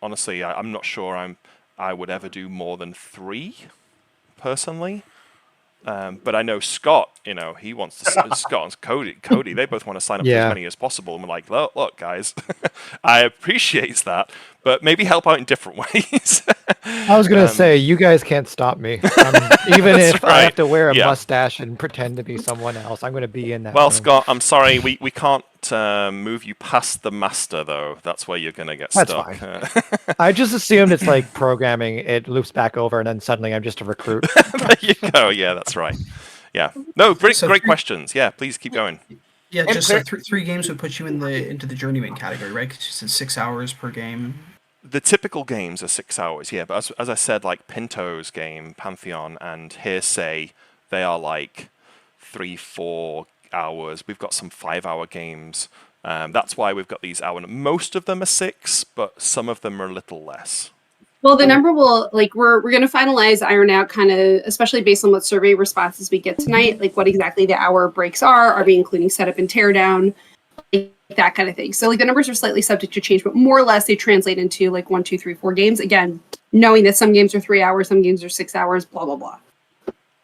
Honestly, I'm not sure I would ever do more than 3 personally. But I know Scott, he wants to. Scott and Cody, they both want to sign up to as many as possible. And we're like, look, guys, I appreciate that, but maybe help out in different ways. I was gonna say, you guys can't stop me. Even if I have to wear a mustache and pretend to be someone else, I'm gonna be in that. Well, room. Scott, I'm sorry, we can't move you past the master, though. That's where you're gonna get stuck. Fine. I just assumed it's like programming; it loops back over, and then suddenly I'm just a recruit. There you go. Yeah, that's right. Yeah. No, great questions. Yeah, please keep going. Yeah, just so 3 games would put you into the journeyman category, right? Because it's 6 hours per game. The typical games are 6 hours, yeah. But as I said, like Pinto's game, Pantheon, and Hearsay, they are 3-4 hours. We've got some 5-hour games. That's why we've got these hours. Most of them are 6, but some of them are a little less. Well, the number will we're going to finalize, iron out kind of, especially based on what survey responses we get tonight, what exactly the hour breaks are. Are we including setup and teardown, that kind of thing. So the numbers are slightly subject to change, but more or less they translate into 1, 2, 3, 4 games. Again, knowing that some games are 3 hours, some games are 6 hours, blah blah blah.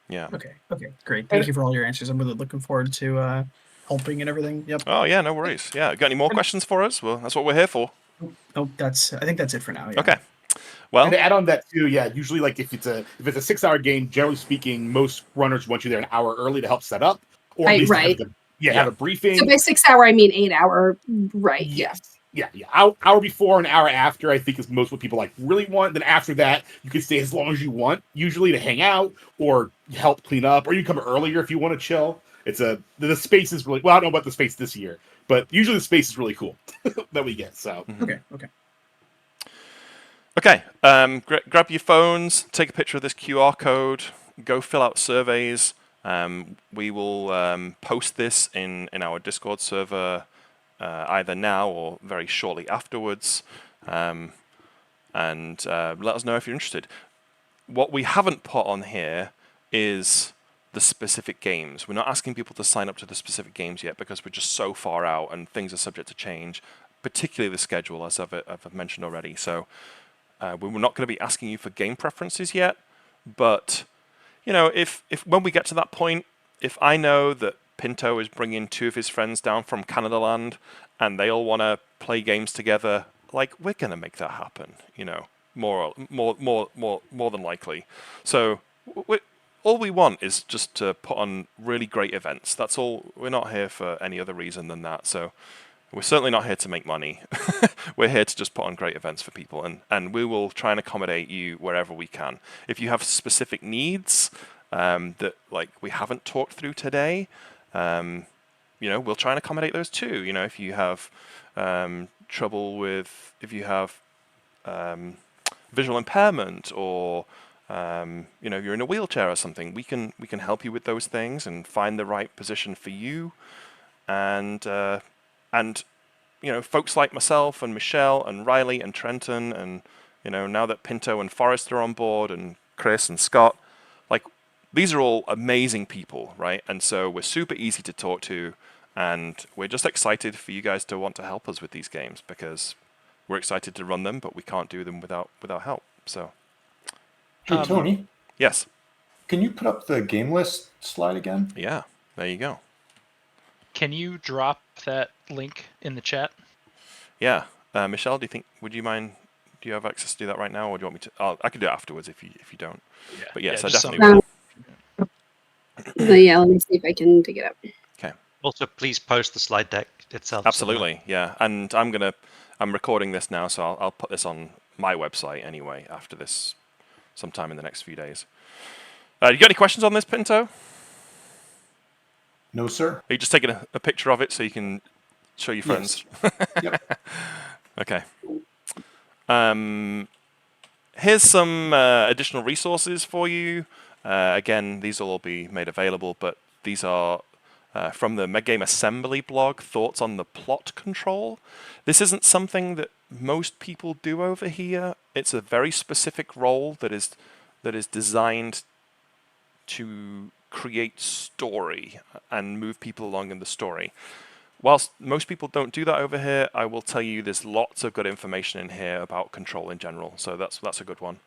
Yeah. Okay, great. Thank you for all your answers. I'm really looking forward to helping and everything. Yep. Oh yeah, no worries. Yeah, got any more questions for us? Well, that's what we're here for. Oh, I think that's it for now. Yeah. Okay. Well, and to add on that too, usually if it's a 6-hour game, generally speaking, most runners want you there an hour early to help set up, or at least have a briefing. So by 6 hour, I mean 8 hour, right? Yes. Yeah. Hour before and hour after, I think is most what people really want. Then after that, you can stay as long as you want, usually to hang out or help clean up, or you come earlier if you want to chill. The space is really, well, I don't know about the space this year, but usually the space is really cool that we get. So Okay, grab your phones, take a picture of this QR code, go fill out surveys. We will post this in our Discord server either now or very shortly afterwards, and let us know if you're interested. What we haven't put on here is the specific games. We're not asking people to sign up to the specific games yet because we're just so far out and things are subject to change, particularly the schedule, as I've mentioned already. So we're not going to be asking you for game preferences yet, but if when we get to that point, if I know that Pinto is bringing 2 of his friends down from Canada Land and they all want to play games together, we're going to make that happen. More than likely. So all we want is just to put on really great events. That's all. We're not here for any other reason than that. So we're certainly not here to make money. We're here to just put on great events for people, and we will try and accommodate you wherever we can. If you have specific needs that we haven't talked through today, we'll try and accommodate those too. If you have trouble with, if you have visual impairment, or you're in a wheelchair or something, we can help you with those things and find the right position for you. And folks like myself and Michelle and Riley and Trenton and now that Pinto and Forrest are on board and Chris and Scott, these are all amazing people, right? And so we're super easy to talk to, and we're just excited for you guys to want to help us with these games because we're excited to run them, but we can't do them without help. So, hey Tony. Yes. Can you put up the game list slide again? Yeah, there you go. Can you drop that link in the chat? Yeah, Michelle, would you mind? Do you have access to do that right now, or do you want me to? I can do it afterwards if you don't. Yeah. But yes, yeah, I just definitely will. Yeah, let me see if I can dig it up. Okay. Also, please post the slide deck itself. Absolutely, yeah. And I'm recording this now, so I'll put this on my website anyway after this, sometime in the next few days. You got any questions on this, Pinto? No, sir. Are you just taking a picture of it so you can show your friends? Yes. Yep. Okay. Here's some additional resources for you. Again, these will all be made available, but these are from the Megagame Assembly blog, thoughts on the plot control. This isn't something that most people do over here. It's a very specific role that is designed to create story and move people along in the story. Whilst most people don't do that over here, I will tell you there's lots of good information in here about control in general, so that's a good one.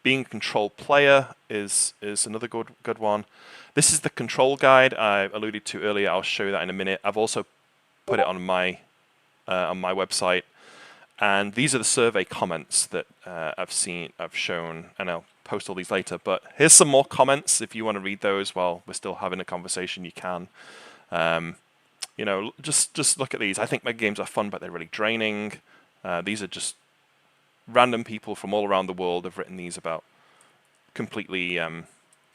Being a control player is another good one. This is the control guide I alluded to earlier. I'll show you that in a minute. I've also put it on my website, and these are the survey comments that I've shown, and I'll post all these later. But here's some more comments if you want to read those while we're still having a conversation. You can. You know, just look at these. I think Megagames are fun, but they're really draining. These are just random people from all around the world have written these about completely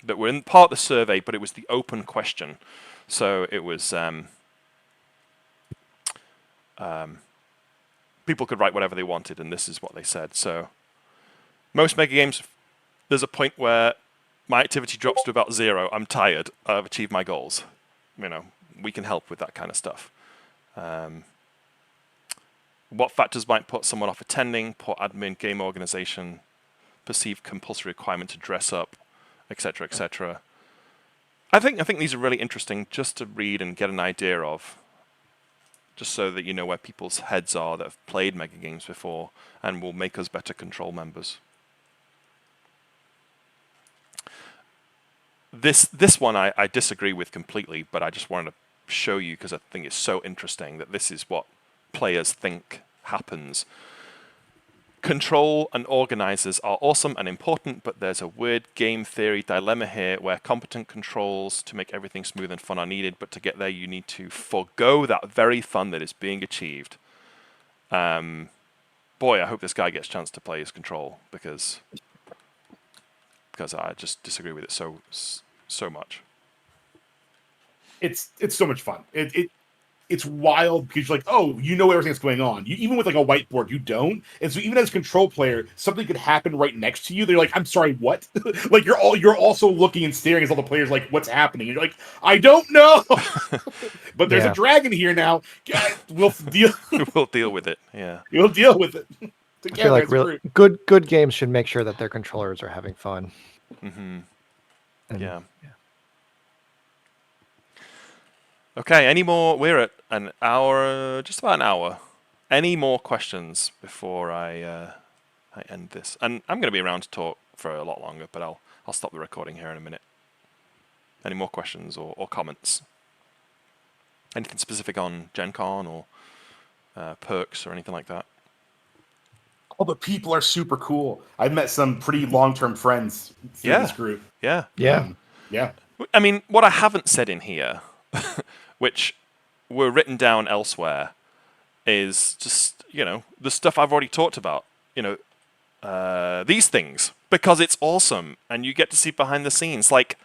that were in part of the survey, but it was the open question. So it was people could write whatever they wanted, and this is what they said. So most Megagames, there's a point where my activity drops to about 0. I'm tired. I've achieved my goals. You know, we can help with that kind of stuff. What factors might put someone off attending? Poor admin, game organization, perceived compulsory requirement to dress up, etc., etc. I think these are really interesting just to read and get an idea of, just so that you know where people's heads are that have played Megagames before and will make us better control members. This one I disagree with completely, but I just wanted to show you because I think it's so interesting that this is what players think happens. Control and organizers are awesome and important, but there's a weird game theory dilemma here where competent controls to make everything smooth and fun are needed, but to get there you need to forego that very fun that is being achieved. Boy, I hope this guy gets a chance to play his control because I just disagree with it so much. It's so much fun. It's wild because you're like, oh, you know everything that's going on. Even with like a whiteboard, you don't. And so even as a control player, something could happen right next to you. They're like, I'm sorry, what? Like you're also looking and staring as all the players like, what's happening? And you're like, I don't know. But there's a dragon here now. We'll deal. We'll deal with it. Yeah. We'll deal with it. I feel like really good games should make sure that their controllers are having fun. Mm-hmm. Yeah. Okay, any more? We're at an hour, just about an hour. Any more questions before I end this? And I'm going to be around to talk for a lot longer, but I'll stop the recording here in a minute. Any more questions or comments? Anything specific on Gen Con or perks or anything like that? All the people are super cool. I've met some pretty long-term friends through this group. Yeah. Yeah. I mean, what I haven't said in here, which were written down elsewhere, is just, the stuff I've already talked about. These things, because it's awesome and you get to see behind the scenes. Like,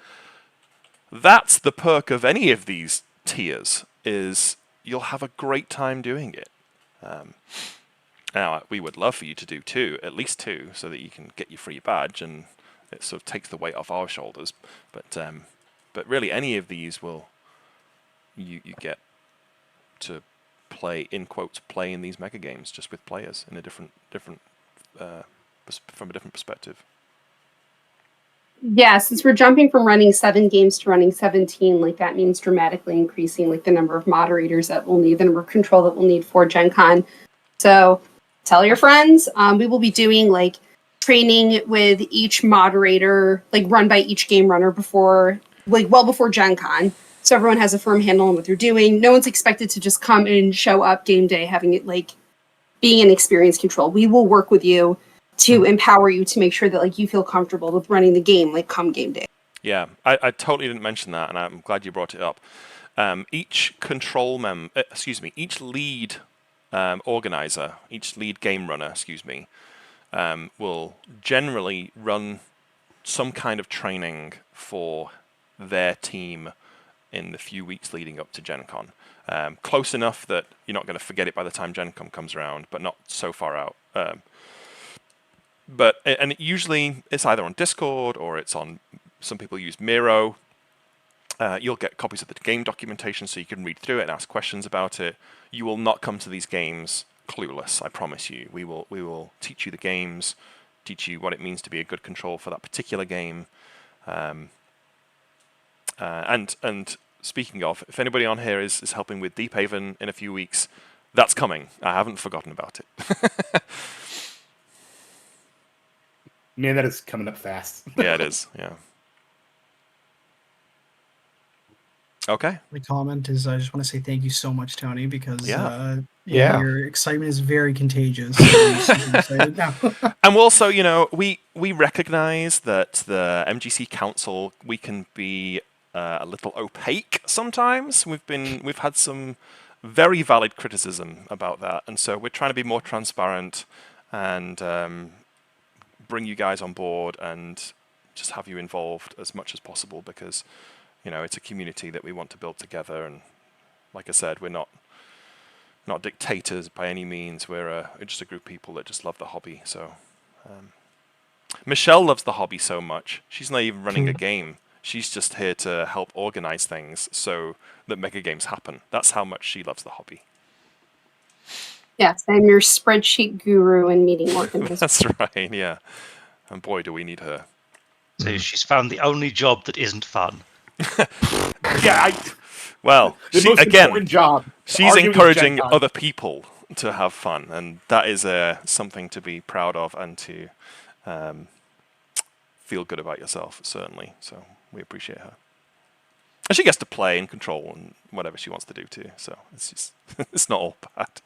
that's the perk of any of these tiers, is you'll have a great time doing it. Now, we would love for you to do 2, at least 2, so that you can get your free badge, and it sort of takes the weight off our shoulders. But really, any of these will you get to play, in quotes, play in these Megagames just with players in a different from a different perspective. Yeah, since we're jumping from running 7 games to running 17, like that means dramatically increasing like the number of moderators that we'll need, the number of control that we'll need for Gen Con. So tell your friends. We will be doing like training with each moderator, like run by each game runner before, like well before Gen Con. So everyone has a firm handle on what they're doing. No one's expected to just come and show up game day having it like being an experience control. We will work with you to empower you to make sure that like you feel comfortable with running the game like come game day. Yeah, I totally didn't mention that, and I'm glad you brought it up. Each each lead organizer, each lead game runner, will generally run some kind of training for their team in the few weeks leading up to Gen Con. Close enough that you're not going to forget it by the time Gen Con comes around, but not so far out. And usually it's either on Discord or it's on, some people use Miro. You'll get copies of the game documentation so you can read through it and ask questions about it. You will not come to these games clueless, I promise you. We will teach you the games, teach you what it means to be a good control for that particular game. And speaking of, if anybody on here is helping with Deep Haven in a few weeks, that's coming. I haven't forgotten about it. Man, that is coming up fast. Yeah, it is. Yeah. Okay. The comment is, I just want to say thank you so much, Tony, because Yeah. your excitement is very contagious. I'm super excited now. And also, we recognize that the MGC Council, we can be a little opaque sometimes. We've had some very valid criticism about that, and so we're trying to be more transparent and bring you guys on board and just have you involved as much as possible, because it's a community that we want to build together. And like I said, we're not dictators by any means. We're just a group of people that just love the hobby. So Michelle loves the hobby so much, she's not even running a game. She's just here to help organize things so that mega games happen. That's how much she loves the hobby. Yes, I'm your spreadsheet guru and meeting organizer. That's right, yeah. And boy, do we need her. So she's found the only job that isn't fun. Yeah, well, the most important job. She's encouraging other people to have fun, and that is something to be proud of and to feel good about yourself, certainly. So we appreciate her. And she gets to play and control and whatever she wants to do too. So it's just it's not all bad.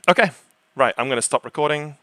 Okay, right. I'm going to stop recording.